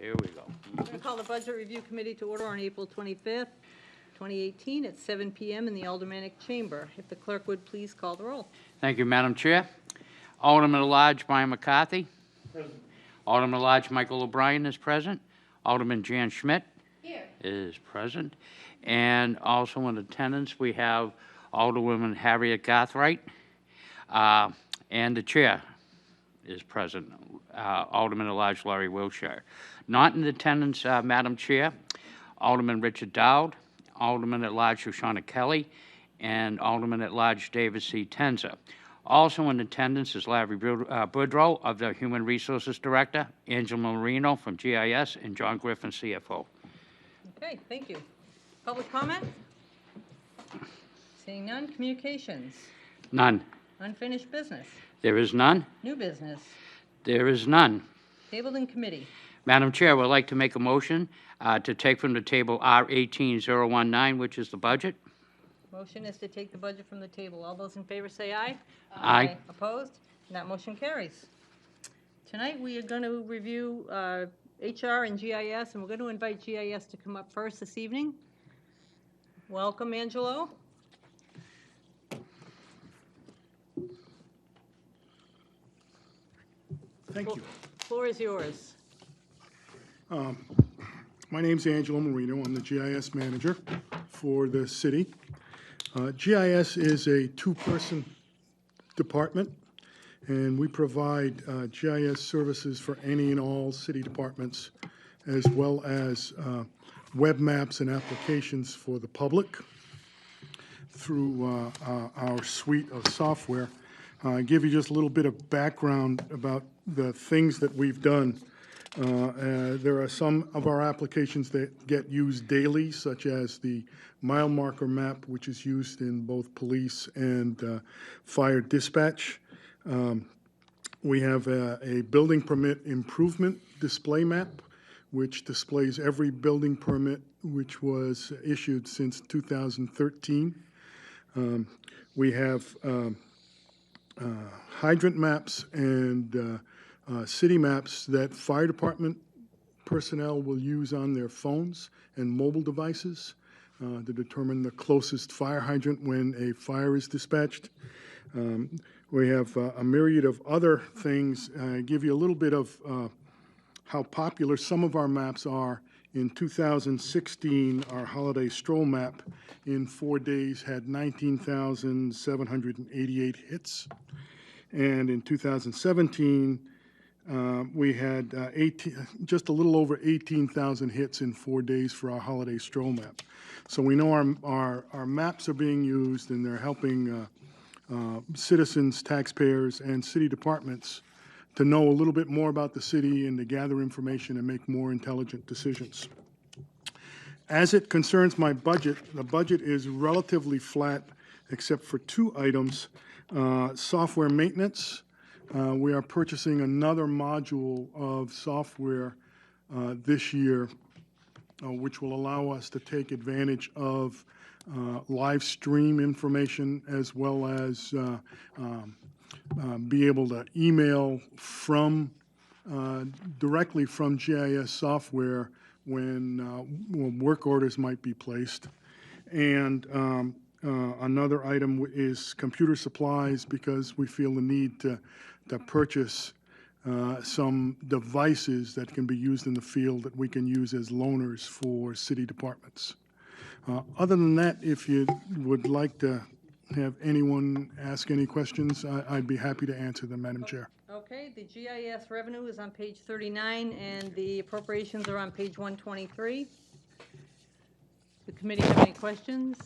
There we go. We're going to call the Budget Review Committee to order on April 25th, 2018 at 7 p.m. in the Aldermanic Chamber. If the clerk would please call the roll. Thank you, Madam Chair. Alderman at Large Brian McCarthy. Present. Alderman at Large Michael O'Brien is present. Alderman Jan Schmidt is present. And also in attendance, we have Alderwoman Harriet Garthright. And the chair is present, Alderman at Large Laurie Wilshire. Not in attendance, Madam Chair, Alderman Richard Dowd, Alderman at Large Shoshana Kelly, and Alderman at Large David C. Tenza. Also in attendance is Larry Boudreau of the Human Resources Director, Angela Marino from GIS, and John Griffin, CFO. Okay, thank you. Public comment? Seeing none. Communications? None. Unfinished business? There is none. New business? There is none. Tabled in committee? Madam Chair, I would like to make a motion to take from the table R18019, which is the budget. Motion is to take the budget from the table. All those in favor say aye. Aye. Opposed? And that motion carries. Tonight, we are going to review HR and GIS, and we're going to invite GIS to come up first this evening. Welcome, Angelo. Thank you. Floor is yours. My name's Angelo Marino. I'm the GIS manager for the city. GIS is a two-person department, and we provide GIS services for any and all city departments, as well as web maps and applications for the public through our suite of software. Give you just a little bit of background about the things that we've done. There are some of our applications that get used daily, such as the mile marker map, which is used in both police and fire dispatch. We have a building permit improvement display map, which displays every building permit which was issued since 2013. We have hydrant maps and city maps that fire department personnel will use on their phones and mobile devices to determine the closest fire hydrant when a fire is dispatched. We have a myriad of other things. Give you a little bit of how popular some of our maps are. In 2016, our holiday stroll map in 4 days had 19,788 hits. And in 2017, we had just a little over 18,000 hits in 4 days for our holiday stroll map. So we know our maps are being used, and they're helping citizens, taxpayers, and city departments to know a little bit more about the city and to gather information and make more intelligent decisions. As it concerns my budget, the budget is relatively flat except for two items. Software maintenance. We are purchasing another module of software this year, which will allow us to take advantage of live stream information, as well as be able to email from directly from GIS software when work orders might be placed. And another item is computer supplies, because we feel the need to purchase some devices that can be used in the field that we can use as loaners for city departments. Other than that, if you would like to have anyone ask any questions, I'd be happy to answer them, Madam Chair. Okay, the GIS revenue is on page 39, and the appropriations are on page 123. The committee have any questions?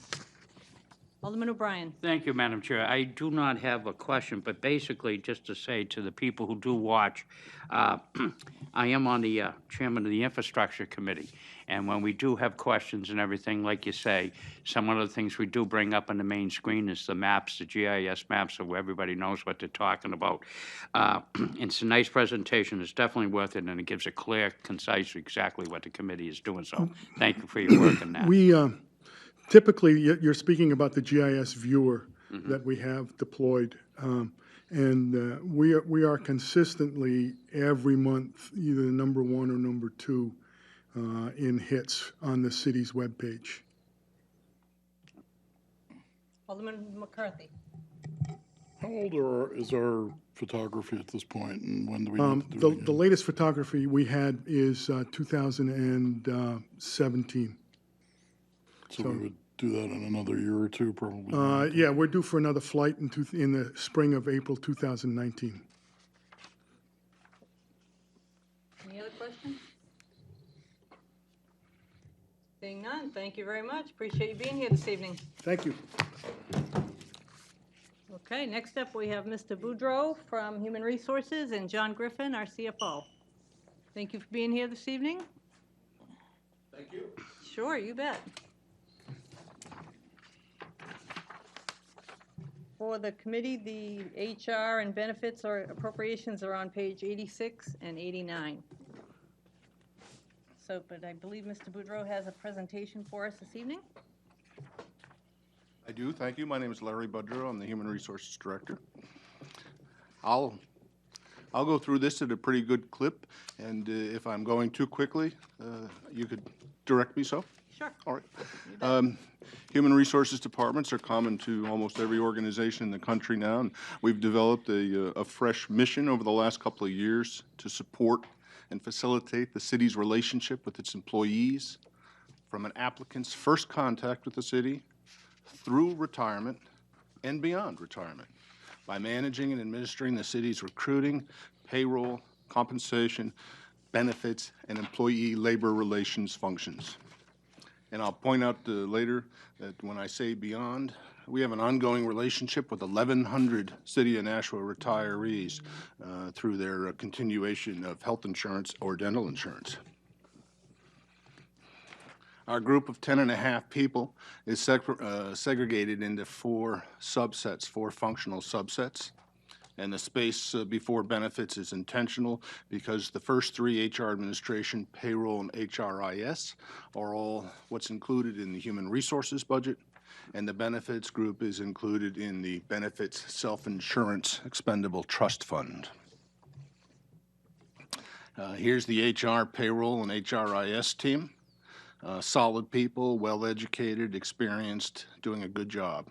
Alderman O'Brien. Thank you, Madam Chair. I do not have a question, but basically just to say to the people who do watch, I am on the chairman of the Infrastructure Committee, and when we do have questions and everything, like you say, some of the things we do bring up on the main screen is the maps, the GIS maps, so everybody knows what they're talking about. It's a nice presentation. It's definitely worth it, and it gives a clear, concise, exactly what the committee is doing. So thank you for your work on that. Typically, you're speaking about the GIS viewer that we have deployed. And we are consistently every month either number one or number two in hits on the city's webpage. Alderman McCarthy. How old is our photography at this point, and when do we need to do it The again? latest photography we had is 2017. So we would do that in another year or two, probably. Yeah, we're due for another flight in the spring of April 2019. Any other questions? Seeing none, thank you very much. Appreciate you being here this evening. Thank you. Okay, next up, we have Mr. Boudreau from Human Resources and John Griffin, our CFO. Thank you for being here this evening. Thank you. Sure, you bet. For the committee, the HR and benefits or appropriations are on page 86 and 89. So, but I believe Mr. Boudreau has a presentation for us this evening. I do, thank you. My name is Larry Budrow. I'm the Human Resources Director. I'll go through this at a pretty good clip, and if I'm going too quickly, you could direct me so. Sure. All right. Human resources departments are common to almost every organization in the country now, and we've developed a fresh mission over the last couple of years to support and facilitate the city's relationship with its employees from an applicant's first contact with the city through retirement and beyond retirement by managing and administering the city's recruiting, payroll, compensation, benefits, and employee labor relations functions. And I'll point out later that when I say beyond, we have an ongoing relationship with 1,100 City of Nashua retirees through their continuation of health insurance or dental insurance. Our group of 10.5 people is segregated into 4 subsets, 4 functional subsets. And the space before benefits is intentional because the first 3, HR administration, payroll, and HRIS, are all what's included in the human resources budget. And the benefits group is included in the benefits self-insurance expendable trust fund. Here's the HR, payroll, and HRIS team. Solid people, well-educated, experienced, doing a good job.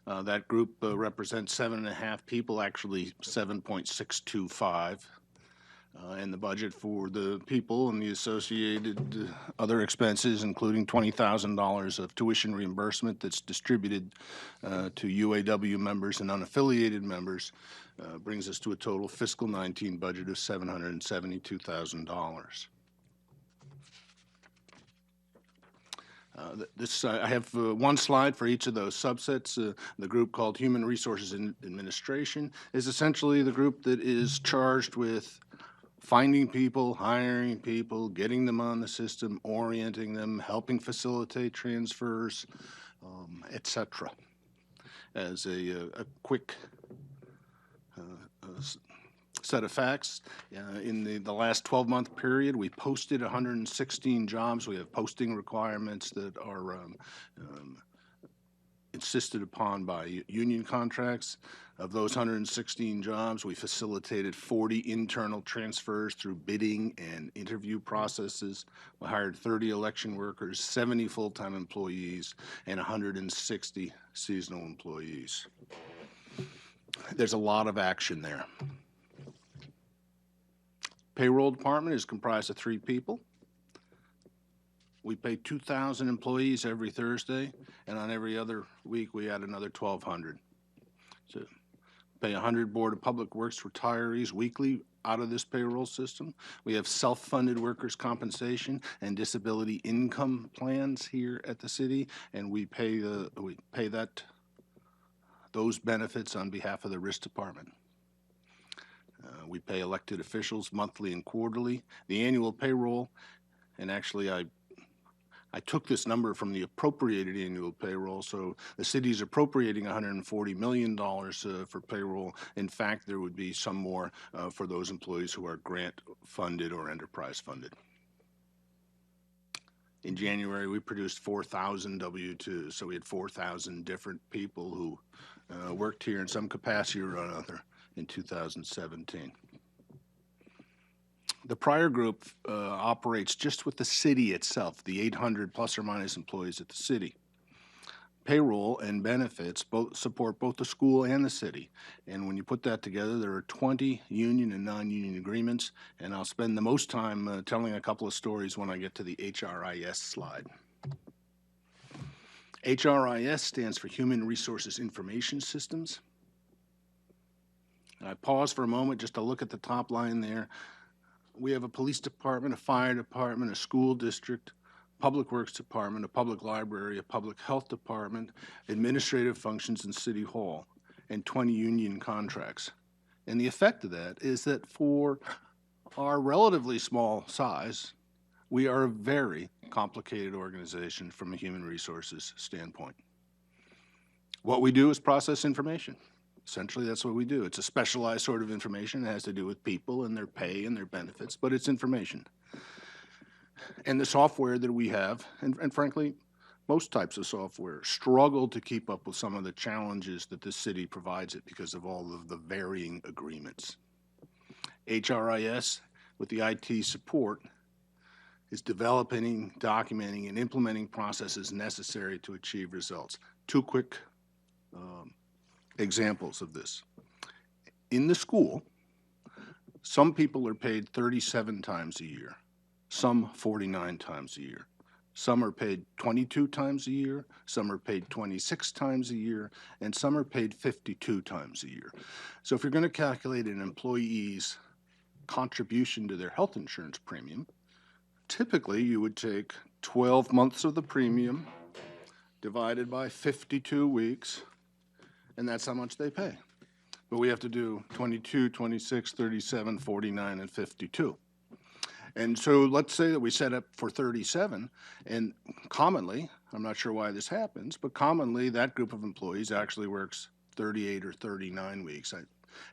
That group represents 7.5 people, actually 7.625. And the budget for the people and the associated other expenses, including $20,000 of tuition reimbursement that's distributed to UAW members and unaffiliated members, brings us to a total fiscal 19 budget of $772,000. I have one slide for each of those subsets. The group called Human Resources Administration is essentially the group that is charged with finding people, hiring people, getting them on the system, orienting them, helping facilitate transfers, etc. As a quick set of facts, in the last 12-month period, we posted 116 jobs. We have posting requirements that are insisted upon by union contracts. Of those 116 jobs, we facilitated 40 internal transfers through bidding and interview processes. We hired 30 election workers, 70 full-time employees, and 160 seasonal employees. There's a lot of action there. Payroll department is comprised of 3 people. We pay 2,000 employees every Thursday, and on every other week we add another 1,200. So pay 100 Board of Public Works retirees weekly out of this payroll system. We have self-funded workers' compensation and disability income plans here at the city, and we pay those benefits on behalf of the risk department. We pay elected officials monthly and quarterly. The annual payroll, and actually I took this number from the appropriated annual payroll, so the city's appropriating $140 million for payroll. In fact, there would be some more for those employees who are grant funded or enterprise funded. In January, we produced 4,000 W-2s, so we had 4,000 different people who worked here in some capacity or another in 2017. The prior group operates just with the city itself, the 800 plus or minus employees at the city. Payroll and benefits both support both the school and the city. And when you put that together, there are 20 union and non-union agreements, and I'll spend the most time telling a couple of stories when I get to the HRIS slide. HRIS stands for Human Resources Information Systems. I pause for a moment just to look at the top line there. We have a police department, a fire department, a school district, public works department, a public library, a public health department, administrative functions in City Hall, and 20 union contracts. And the effect of that is that for our relatively small size, we are a very complicated organization from a human resources standpoint. What we do is process information. Essentially, that's what we do. It's a specialized sort of information. It has to do with people and their pay and their benefits, but it's information. And the software that we have, and frankly, most types of software, struggle to keep up with some of the challenges that the city provides it because of all of the varying agreements. HRIS, with the IT support, is developing, documenting, and implementing processes necessary to achieve results. Two quick examples of this. In the school, some people are paid 37 times a year, some 49 times a year. Some are paid 22 times a year, some are paid 26 times a year, and some are paid 52 times a year. So if you're going to calculate an employee's contribution to their health insurance premium, typically you would take 12 months of the premium divided by 52 weeks, and that's how much they pay. But we have to do 22, 26, 37, 49, and 52. And so let's say that we set up for 37, and commonly, I'm not sure why this happens, but commonly that group of employees actually works 38 or 39 weeks.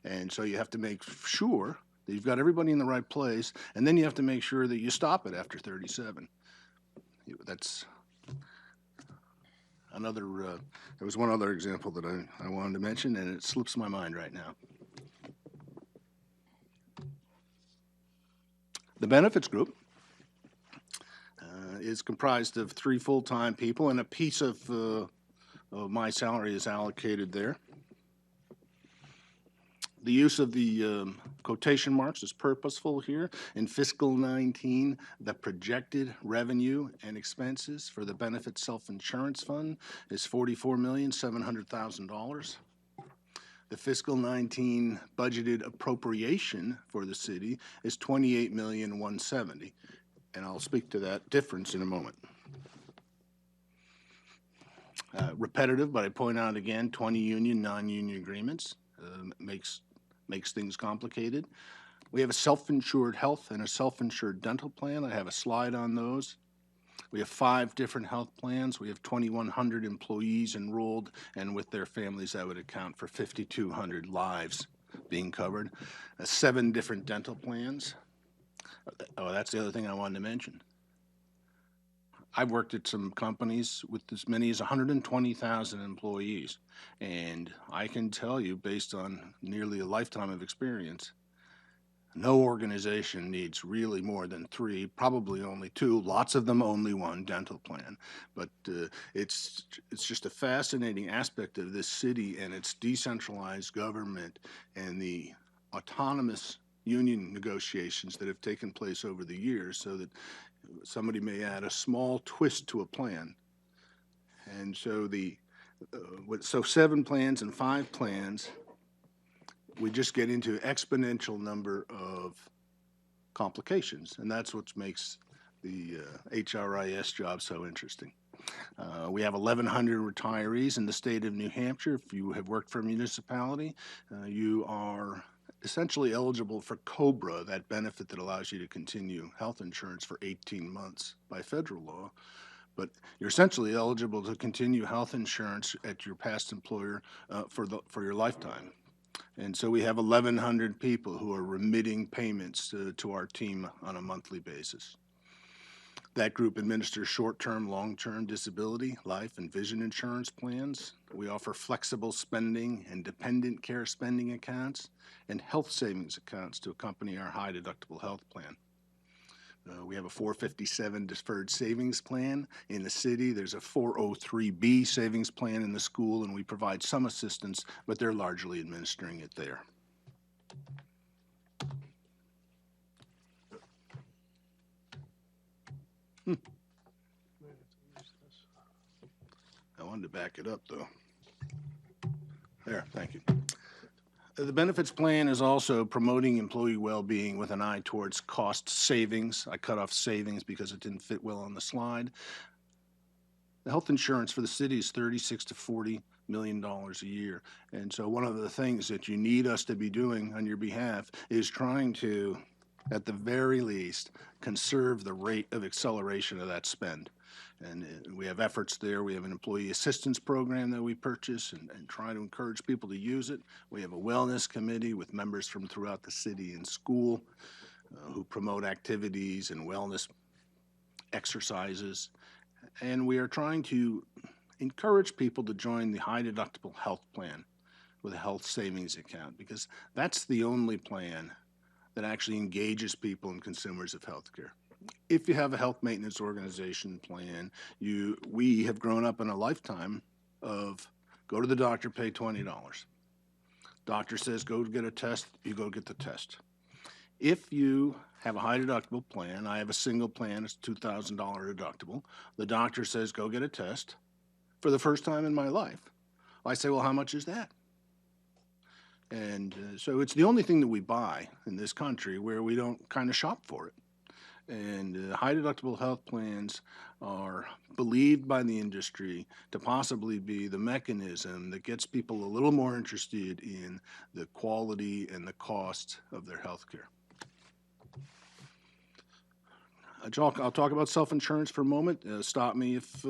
And so you have to make sure that you've got everybody in the right place, and then you have to make sure that you stop it after 37. That's another, there was one other example that I wanted to mention, and it slips my mind right now. The benefits group is comprised of 3 full-time people, and a piece of my salary is allocated there. The use of the quotation marks is purposeful here. In fiscal 19, the projected revenue and expenses for the benefit self-insurance fund is $44,700,000. The fiscal 19 budgeted appropriation for the city is $28,170,000, and I'll speak to that difference in a moment. Repetitive, but I point out again, 20 union, non-union agreements makes things complicated. We have a self-insured health and a self-insured dental plan. I have a slide on those. We have 5 different health plans. We have 2,100 employees enrolled, and with their families, that would account for 5,200 lives being covered. 7 different dental plans. Oh, that's the other thing I wanted to mention. I've worked at some companies with as many as 120,000 employees, and I can tell you, based on nearly a lifetime of experience, no organization needs really more than 3, probably only 2, lots of them only 1 dental plan. But it's just a fascinating aspect of this city and its decentralized government and the autonomous union negotiations that have taken place over the years, so that somebody may add a small twist to a plan. And so so 7 plans and 5 plans, we just get into exponential number of complications, and that's what makes the HRIS job so interesting. We have 1,100 retirees in the state of New Hampshire. If you have worked for a municipality, you are essentially eligible for COBRA, that benefit that allows you to continue health insurance for 18 months by federal law. But you're essentially eligible to continue health insurance at your past employer for your lifetime. And so we have 1,100 people who are remitting payments to our team on a monthly basis. That group administers short-term, long-term disability, life, and vision insurance plans. We offer flexible spending and dependent care spending accounts and health savings accounts to accompany our high deductible health plan. We have a 457 deferred savings plan in the city. There's a 403B savings plan in the school, and we provide some assistance, but they're largely administering it there. I wanted to back it up, though. There, thank you. The benefits plan is also promoting employee well-being with an eye towards cost savings. I cut off savings because it didn't fit well on the slide. The health insurance for the city is $36 to $40 million a year. And so one of the things that you need us to be doing on your behalf is trying to, at the very least, conserve the rate of acceleration of that spend. And we have efforts there. We have an employee assistance program that we purchase and try to encourage people to use it. We have a wellness committee with members from throughout the city and school who promote activities and wellness exercises. And we are trying to encourage people to join the high deductible health plan with a health savings account, because that's the only plan that actually engages people and consumers of health care. If you have a health maintenance organization plan, we have grown up in a lifetime of go to the doctor, pay $20. Doctor says go get a test, you go get the test. If you have a high deductible plan, I have a single plan, it's $2,000 deductible. The doctor says go get a test. For the first time in my life, I say, well, how much is that? And so it's the only thing that we buy in this country where we don't kind of shop for it. And high deductible health plans are believed by the industry to possibly be the mechanism that gets people a little more interested in the quality and the cost of their health care. I'll talk about self-insurance for a moment. Stop me if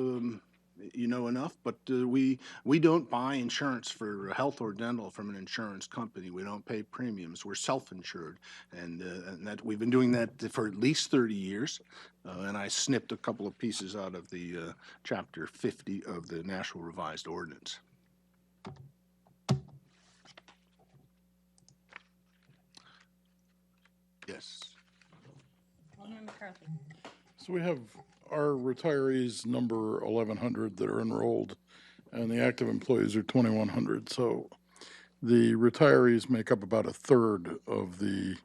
you know enough, but we don't buy insurance for health or dental from an insurance company. We don't pay premiums. We're self-insured, and that we've been doing that for at least 30 years. And I snipped a couple of pieces out of the Chapter 50 of the National Revised Ordinance. Yes. Alderman McCarthy. So we have our retirees number 1,100 that are enrolled, and the active employees are 2,100. So the retirees make up about a third of the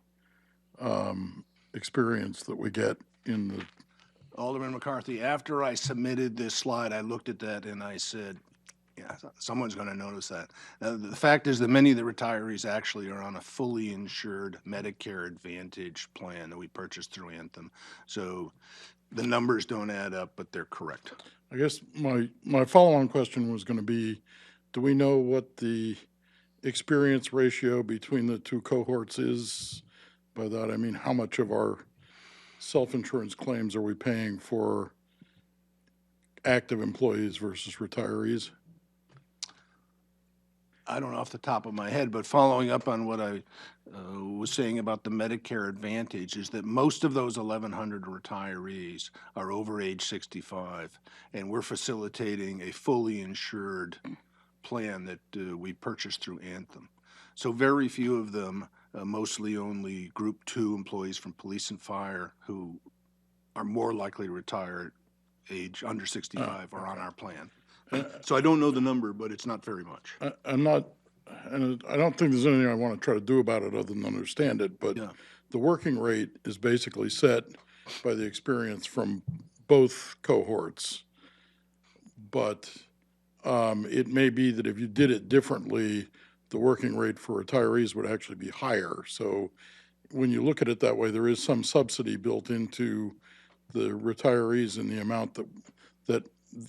experience that we get in the. Alderman McCarthy, after I submitted this slide, I looked at that and I said, yeah, someone's going to notice that. The fact is that many of the retirees actually are on a fully insured Medicare Advantage plan that we purchased through Anthem. So the numbers don't add up, but they're correct. I guess my follow-on question was going to be, do we know what the experience ratio between the two cohorts is? By that, I mean, how much of our self-insurance claims are we paying for active employees versus retirees? I don't know off the top of my head, but following up on what I was saying about the Medicare Advantage is that most of those 1,100 retirees are over age 65, and we're facilitating a fully insured plan that we purchased through Anthem. So very few of them, mostly only Group 2 employees from police and fire who are more likely to retire at age under 65 are on our plan. So I don't know the number, but it's not very much. I'm not, and I don't think there's anything I want to try to do about it other than understand it, but Yeah. the working rate is basically set by the experience from both cohorts. But it may be that if you did it differently, the working rate for retirees would actually be higher. So when you look at it that way, there is some subsidy built into the retirees in the amount that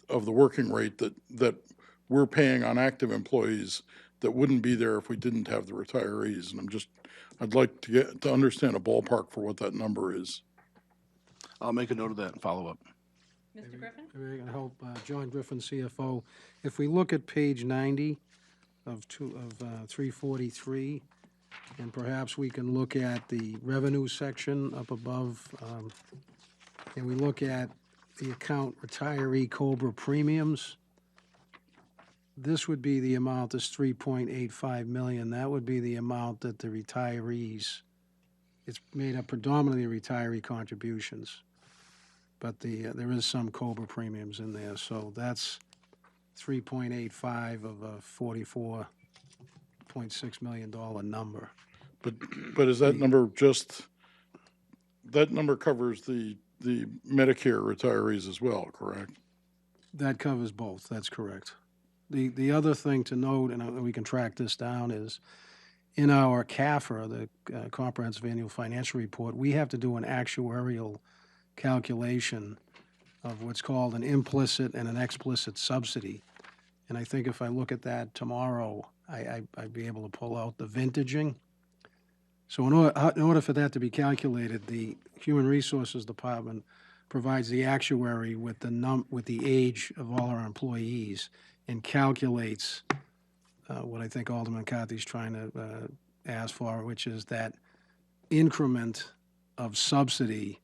of the working rate that we're paying on active employees that wouldn't be there if we didn't have the retirees. And I'd like to understand a ballpark for what that number is. I'll make a note of that and follow up. Mr. Griffin? Maybe I can help John Griffin, CFO. If we look at page 90 of 343, and perhaps we can look at the revenue section up above, and we look at the account retiree COBRA premiums. This would be the amount, this 3.85 million, that would be the amount that the retirees, it's made up predominantly of retiree contributions, but there is some COBRA premiums in there, so that's 3.85 of a $44.6 million number. But is that number just, that number covers the Medicare retirees as well, correct? That covers both, that's correct. The other thing to note, and we can track this down, is in our CAFR, the Comprehensive Annual Financial Report, we have to do an actuarial calculation of what's called an implicit and an explicit subsidy. And I think if I look at that tomorrow, I'd be able to pull out the vintaging. So in order for that to be calculated, the Human Resources Department provides the actuary with the age of all our employees and calculates what I think Alderman McCarthy's trying to ask for, which is that increment of subsidy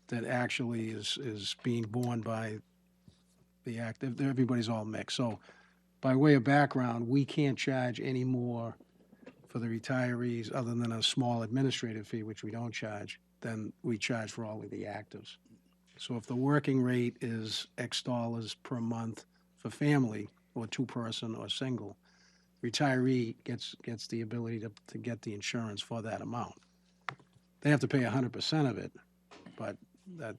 that actually is being borne by the active. Everybody's all mixed. So by way of background, we can't charge any more for the retirees other than a small administrative fee, which we don't charge, than we charge for all of the actives. So if the working rate is X dollars per month for family, or two-person or single, retiree gets the ability to get the insurance for that amount. They have to pay 100% of it, but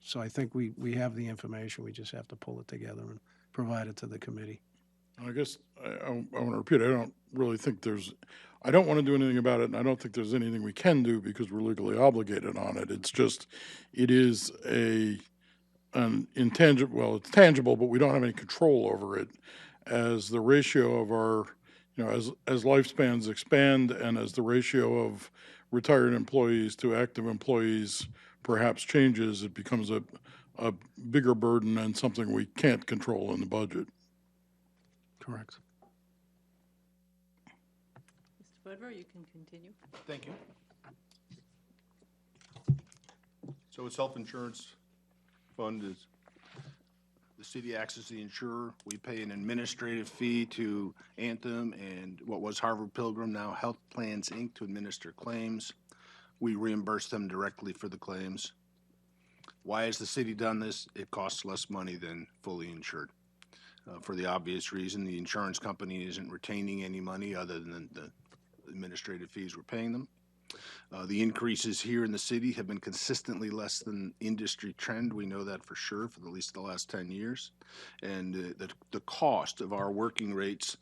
so I think we have the information, we just have to pull it together and provide it to the committee. I guess I want to repeat, I don't really think I don't want to do anything about it, and I don't think there's anything we can do because we're legally obligated on it. It's just, it is an intangible, well, it's tangible, but we don't have any control over it. As the ratio of our, as lifespans expand and as the ratio of retired employees to active employees perhaps changes, it becomes a bigger burden and something we can't control in the budget. Correct. Mr. Budver, you can continue. Thank you. So its self-insurance fund is, the city acts as the insurer. We pay an administrative fee to Anthem and what was Harvard Pilgrim, now Health Plans, Inc., to administer claims. We reimburse them directly for the claims. Why has the city done this? It costs less money than fully insured. For the obvious reason, the insurance company isn't retaining any money other than the administrative fees we're paying them. The increases here in the city have been consistently less than industry trend. We know that for sure for at least the last 10 years. And the cost of our working rates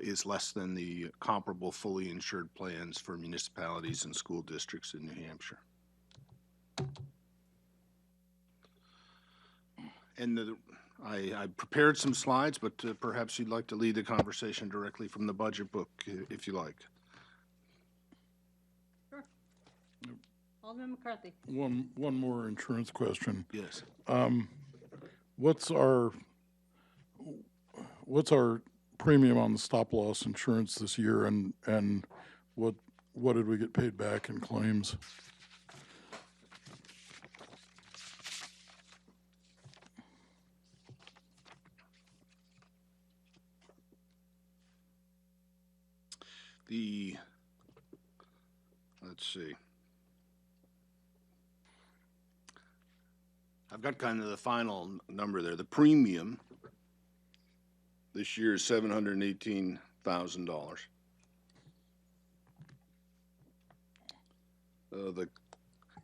is less than the comparable fully insured plans for municipalities and school districts in New Hampshire. And I prepared some slides, but perhaps you'd like to lead the conversation directly from the budget book, if you like. Sure. Alderman McCarthy. One more insurance question. Yes. What's our premium on the stop loss insurance this year, and what did we get paid back in claims? Let's see. I've got kind of the final number there. The premium this year is $718,000. The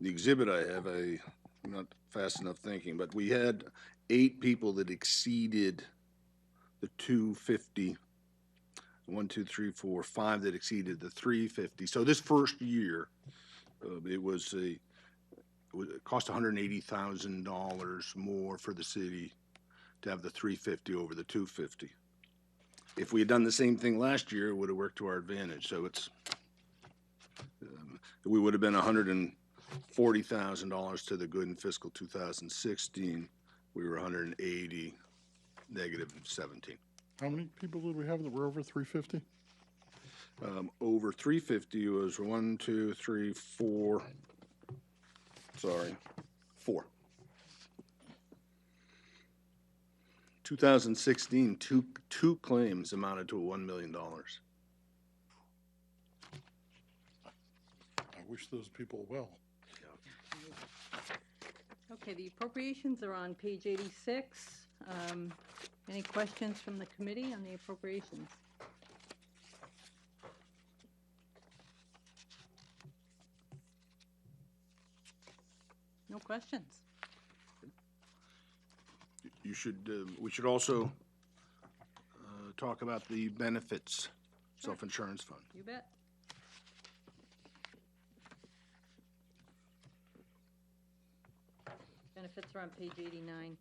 exhibit I have, I'm not fast enough thinking, but we had 8 people that exceeded the 250. 1, 2, 3, 4, 5 that exceeded the 350. So this first year, it cost $180,000 more for the city to have the 350 over the 250. If we had done the same thing last year, it would have worked to our advantage. So we would have been $140,000 to the good in fiscal 2016. We were 180, negative 17. How many people did we have that were over 350? Over 350 was 1, 2, 3, 4. Sorry, 4. 2016, two claims amounted to $1 million. I wish those people well. Okay, the appropriations are on page 86. Any questions from the committee on the appropriations? No questions. We should also talk about the benefits self-insurance fund. You bet. Benefits are on page 89.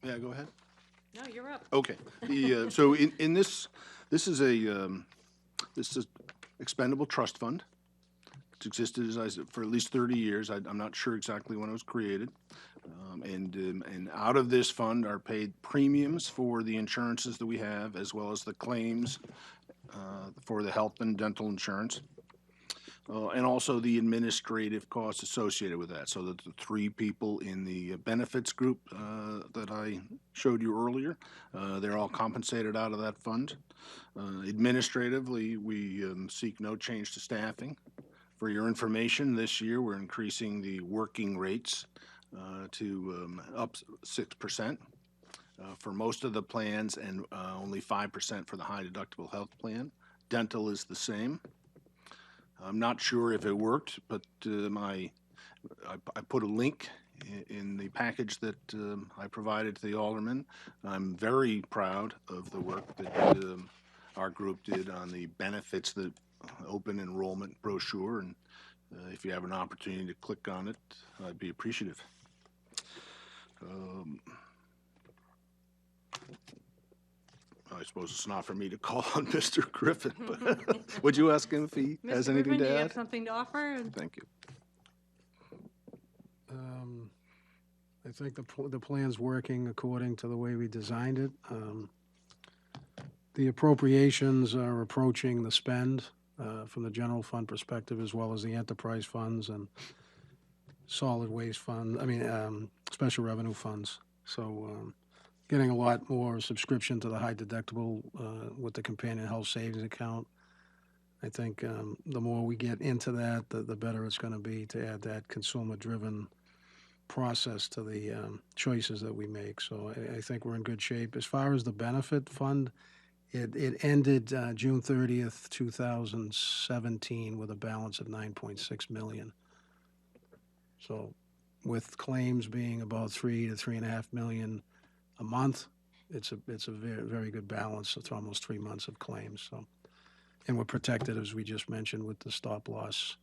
Yeah, go ahead. No, you're up. Okay. So in this is this is expendable trust fund. It's existed, as I said, for at least 30 years. I'm not sure exactly when it was created. And out of this fund are paid premiums for the insurances that we have, as well as the claims for the health and dental insurance. And also the administrative costs associated with that, so that the three people in the benefits group that I showed you earlier, they're all compensated out of that fund. Administratively, we seek no change to staffing. For your information, this year we're increasing the working rates to up 6% for most of the plans, and only 5% for the high deductible health plan. Dental is the same. I'm not sure if it worked, but I put a link in the package that I provided to the aldermen. I'm very proud of the work that our group did on the benefits, the open enrollment brochure, and if you have an opportunity to click on it, I'd be appreciative. I suppose it's not for me to call on Mr. Griffin, but would you ask him if he has Mr. anything Griffin, do to you add? have something to offer? Thank you. I think the plan's working according to the way we designed it. The appropriations are approaching the spend from the general fund perspective, as well as the enterprise funds and solid waste fund, special revenue funds. So getting a lot more subscription to the high deductible with the companion health savings account. I think the more we get into that, the better it's going to be to add that consumer-driven process to the choices that we make. So I think we're in good shape. As far as the benefit fund, it ended June 30th, 2017 with a balance of $9.6 million. So with claims being about $3 to $3.5 million a month, it's a very, very good balance. It's almost 3 months of claims. So, and we're protected, as we just mentioned, with the stop loss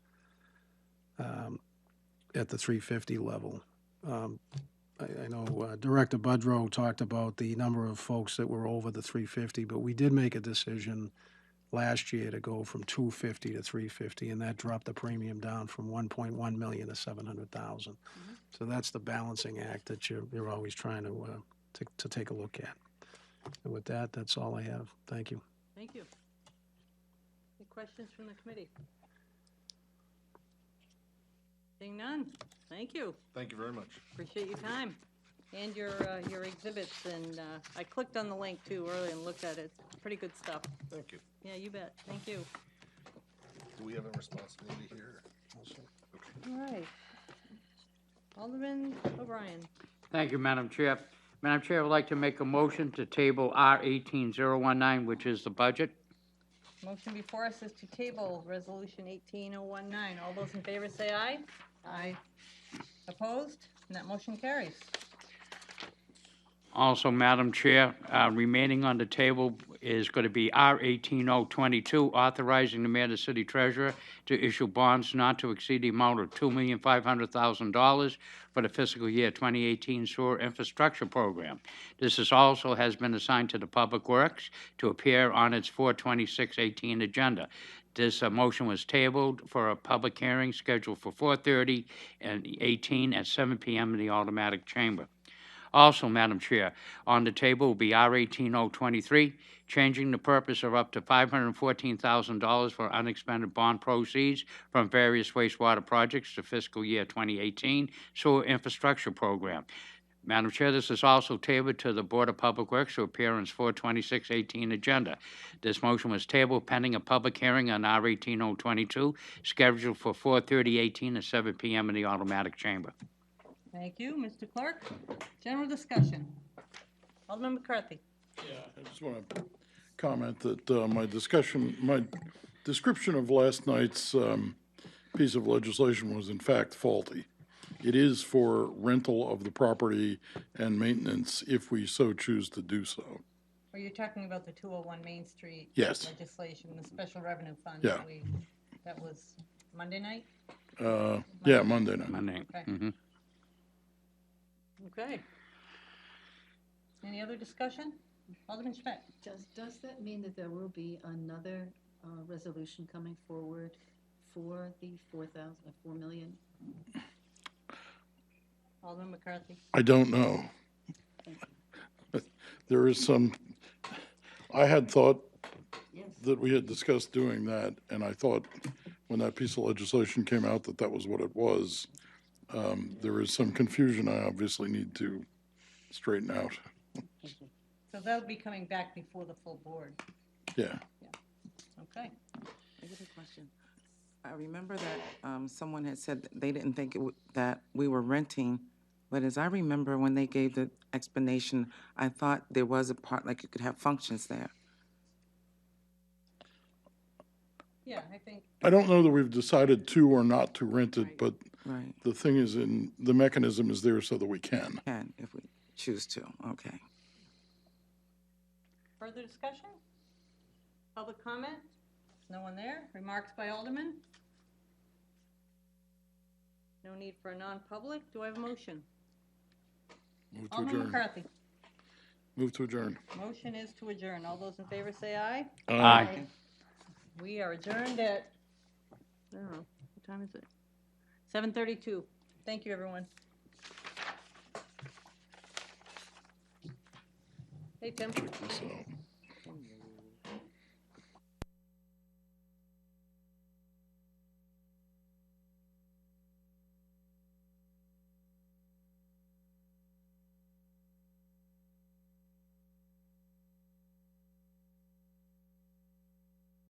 at the 350 level. I know Director Budrow talked about the number of folks that were over the 350, but we did make a decision last year to go from 250 to 350, and that dropped the premium down from 1.1 million to 700,000. So that's the balancing act that you're always trying to take a look at. And with that, that's all I have. Thank you. Thank you. Any questions from the committee? Seeing none, thank you. Thank you very much. Appreciate your time and your exhibits. And I clicked on the link too earlier and looked at it. Pretty good stuff. Thank you. Yeah, you bet. Thank you. Do we have a responsibility here? All right. Alderman O'Brien. Thank you, Madam Chair. Madam Chair, I would like to make a motion to table R 18019, which is the budget. Motion before us is to table Resolution 18019. All those in favor say aye. Aye. Opposed? And that motion carries. Also, Madam Chair, remaining on the table is going to be R 18022, authorizing the mayor and the city treasurer to issue bonds not to exceed the amount of $2,500,000 for the fiscal year 2018 sewer infrastructure program. This also has been assigned to the Public Works to appear on its 4/26/18 agenda. This motion was tabled for a public hearing scheduled for 4:30 and 18 at 7 p.m. in the automatic chamber. Also, Madam Chair, on the table will be R 18023, changing the purpose of up to $514,000 for unexpended bond proceeds from various wastewater projects to fiscal year 2018 sewer infrastructure program. Madam Chair, this is also tabled to the Board of Public Works to appear on its 4/26/18 agenda. This motion was tabled pending a public hearing on R 18022, scheduled for 4/30/18 at 7 p.m. in the automatic chamber. Thank you, Mr. Clerk. General discussion. Alderman McCarthy. I just want to comment that my description of last night's piece of legislation was in fact faulty. It is for rental of the property and maintenance if we so choose to do so. Are you talking about the 201 Main Street? Yes. Legislation, the special revenue fund? Yeah. That was Monday night? Yeah, Monday night. My name. Okay. Okay. Any other discussion? Alderman Schmidt? Does that mean that there will be another resolution coming forward for the 4 million? Alderman McCarthy? I don't know. There is some, I had thought Yes. that we had discussed doing that, and I thought when that piece of legislation came out that that was what it was. There is some confusion I obviously need to straighten out. So that'll be coming back before the full board. Yeah. Okay. I get a question. I remember that someone had said that they didn't think that we were renting, but as I remember when they gave the explanation, I thought there was a part, like you could have functions there. Yeah, I think, I don't know that we've decided to or not to rent it, but Right, the thing is, the mechanism is there so that we can. can, if we choose to, okay. further discussion? Public comment? No one there? Remarks by Alderman? No need for a non-public. Do I have a motion? Move to Alderman adjourn. McCarthy. Move to adjourn. Motion is to adjourn. All those in favor say aye. Aye. We are adjourned at, I don't know, what time is it? 7:32. Thank you, everyone. Hey, Tim. So.